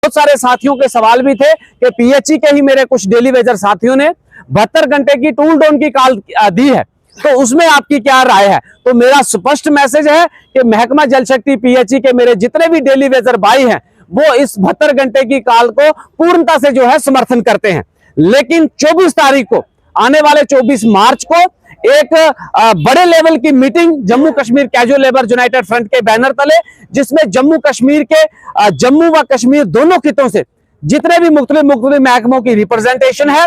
बहुत सारे साथियों के सवाल भी थे कि पीएचई के ही मेरे कुछ डेली वेजर साथियों ने 72 घंटे की टूल डाउन की कॉल दी है, तो उसमें आपकी क्या राय है। तो मेरा स्पष्ट मैसेज है कि महकमा जल शक्ति पीएचई के मेरे जितने भी डेली वेजर भाई हैं वो इस 72 घंटे की कॉल को पूर्णता से जो है समर्थन करते हैं। लेकिन 24 तारीख को, आने वाले 24 मार्च को एक बड़े लेवल की meeting Jammu Kashmir casual labour United front के बैनर तले, जिसमें जम्मू कश्मीर के जम्मू व कश्मीर दोनों खितों से जितने भी मुख्तलिफ महकमों की रिप्रेजेंटेशन है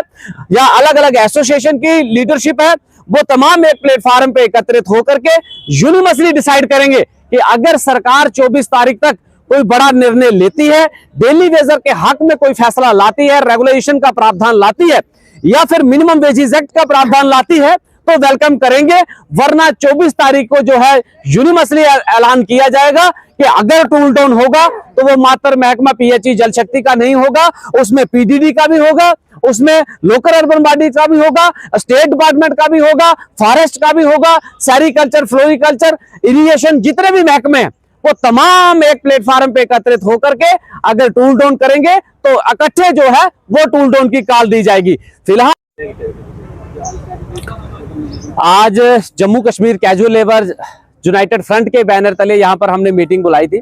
या अलग अलग एसोसिएशन की लीडरशिप है, वो तमाम एक प्लेटफॉर्म पे एकत्रित होकर के यूनिवर्सली डिसाइड करेंगे कि अगर सरकार 24 तारीख तक कोई बड़ा निर्णय लेती है, डेली वेजर के हक में कोई फैसला लाती है, रेगुलेशन का प्रावधान लाती है या फिर मिनिमम वेजेस एक्ट का प्रावधान लाती है, तो वेलकम करेंगे। वरना 24 तारीख को जो है यूनिवर्सली ऐलान किया जाएगा कि अगर टूल डाउन होगा तो वो मात्र महकमा पीएचई जल शक्ति का नहीं होगा, उसमें पीडीडी का भी होगा, उसमें लोकल अर्बन बॉडी का भी होगा, स्टेट डिपार्टमेंट का भी होगा, फॉरेस्ट का भी होगा, सेरिकल्चर, फ्लोरिकल्चर, इरिगेशन, जितने भी महकमे हैं वो तमाम एक प्लेटफॉर्म पे एकत्रित होकर के अगर टूल डाउन करेंगे तो इकट्ठे जो है वो टूल डाउन की कॉल दी जाएगी। फिलहाल आज Jammu Kashmir casual labour United front के बैनर तले यहाँ पर हमने मीटिंग बुलाई थी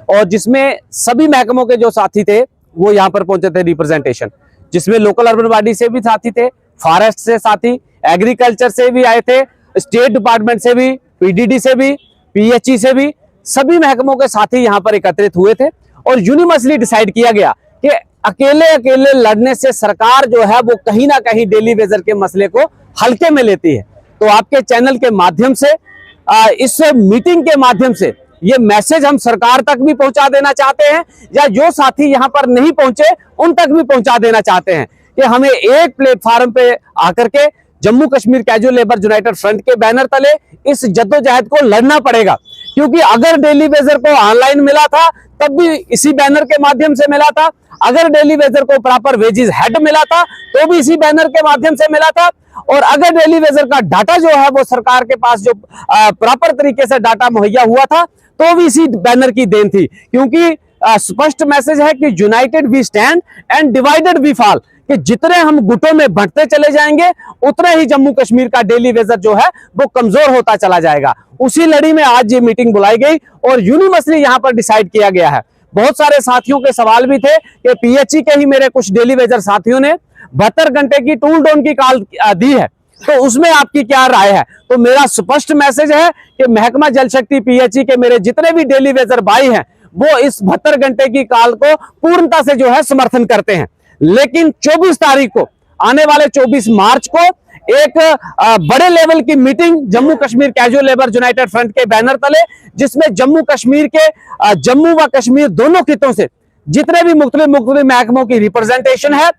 और जिसमें सभी महकमों के जो साथी थे वो यहाँ पर पहुंचे थे रिप्रेजेंटेशन, जिसमें लोकल अर्बन बॉडी से भी साथी थे, फॉरेस्ट से साथी, एग्रीकल्चर से भी आए थे, स्टेट डिपार्टमेंट से भी, पीडीडी से भी, पीएचई से भी, सभी महकमों के साथी यहाँ पर एकत्रित हुए थे और यूनिवर्सली डिसाइड किया गया कि अकेले लड़ने से सरकार जो है वो कहीं ना कहीं डेली वेजर के मसले को हल्के में लेती है। तो आपके चैनल के माध्यम से, इस मीटिंग के माध्यम से ये मैसेज हम सरकार तक भी पहुंचा देना चाहते हैं या जो साथी यहाँ पर नहीं पहुंचे उन तक भी पहुंचा देना चाहते हैं कि हमें एक प्लेटफॉर्म पे आकर के Jammu Kashmir casual labour United front के बैनर तले इस जद्दोजहद को लड़ना पड़ेगा। क्योंकि अगर डेली वेजर को ऑनलाइन मिला था तब भी इसी बैनर के माध्यम से मिला था, अगर डेली वेजर को प्रॉपर वेजेस हेड मिला था तो भी इसी बैनर के माध्यम से मिला था, और अगर डेली वेजर का डाटा जो है वो सरकार के पास जो प्रॉपर तरीके से डाटा मुहैया हुआ था तो भी इसी बैनर की देन थी। क्योंकि स्पष्ट मैसेज है कि united we stand and divided we fall, कि जितने हम गुटों में बढ़ते चले जाएंगे उतने ही जम्मू कश्मीर का डेली वेजर जो है वो कमजोर होता चला जाएगा। उसी लड़ी में आज ये मीटिंग बुलाई गई और यूनिवर्सली यहाँ पर डिसाइड किया गया है। बहुत सारे साथियों के सवाल भी थे कि पीएचई के ही मेरे कुछ डेली वेजर साथियों ने 72 घंटे की टूल डाउन की कॉल दी है, तो उसमें आपकी क्या राय है। तो मेरा स्पष्ट मैसेज है कि महकमा जल शक्ति पीएचई के मेरे जितने भी डेली वेजर भाई हैं वो इस 72 घंटे की कॉल को पूर्णता से जो है समर्थन करते हैं। लेकिन 24 तारीख को, आने वाले 24 मार्च को एक बड़े लेवल की meeting Jammu Kashmir casual labour United front के बैनर तले, जिसमें जम्मू कश्मीर के जम्मू व कश्मीर दोनों खितों से जितने भी मुख्तलिफ महकमों की रिप्रेजेंटेशन है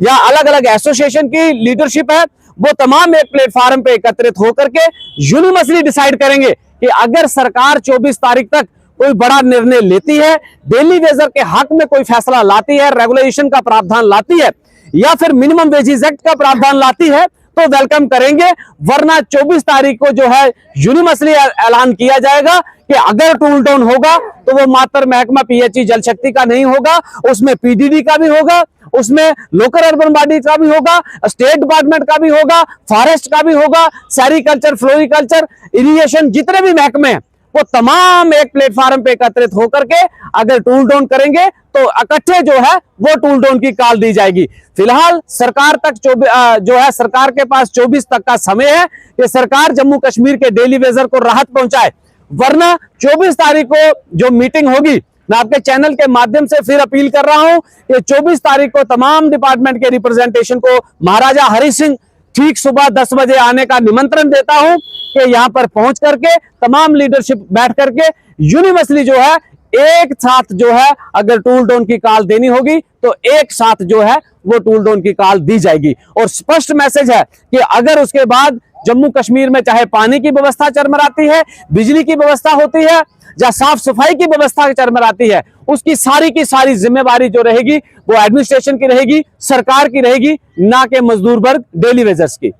या अलग अलग एसोसिएशन की लीडरशिप है, वो तमाम एक प्लेटफॉर्म पे एकत्रित होकर के यूनिवर्सली डिसाइड करेंगे कि अगर सरकार 24 तारीख तक कोई बड़ा निर्णय लेती है, डेली वेजर के हक में कोई फैसला लाती है, रेगुलेशन का प्रावधान लाती है या फिर मिनिमम वेजेस एक्ट का प्रावधान लाती है, तो वेलकम करेंगे। वरना 24 तारीख को जो है यूनिवर्सली ऐलान किया जाएगा कि अगर टूल डाउन होगा तो वो मात्र महकमा पीएचई जल शक्ति का नहीं होगा, उसमें पीडीडी का भी होगा, उसमें लोकल अर्बन बॉडी का भी होगा, स्टेट डिपार्टमेंट का भी होगा, फॉरेस्ट का भी होगा, सेरिकल्चर, फ्लोरिकल्चर, इरिगेशन, जितने भी महकमे हैं वो तमाम एक प्लेटफॉर्म पे एकत्रित होकर के अगर टूल डाउन करेंगे तो इकट्ठे जो है वो टूल डाउन की कॉल दी जाएगी। फिलहाल सरकार तक जो है सरकार के पास 24 तक का समय है कि सरकार जम्मू कश्मीर के डेली वेजर को राहत पहुंचाए। वरना 24 तारीख को जो मीटिंग होगी, मैं आपके चैनल के माध्यम से फिर अपील कर रहा हूं कि 24 तारीख को तमाम डिपार्टमेंट के रिप्रेजेंटेशन को महाराजा हरि सिंह ठीक सुबह 10 बजे आने का निमंत्रण देता हूं कि यहां पर पहुंच करके तमाम लीडरशिप बैठ करके यूनिवर्सली जो है एक साथ जो है अगर टूल डाउन की कॉल देनी होगी तो एक साथ जो है वो टूल डाउन की कॉल दी जाएगी। और स्पष्ट मैसेज है कि अगर उसके बाद जम्मू कश्मीर में चाहे पानी की व्यवस्था चरमराती है, बिजली की व्यवस्था होती है या साफ सफाई की व्यवस्था चरमराती है, उसकी सारी की सारी जिम्मेवारी जो रहेगी वो एडमिनिस्ट्रेशन की रहेगी, सरकार की रहेगी, ना कि मजदूर वर्ग डेली वेजर्स की।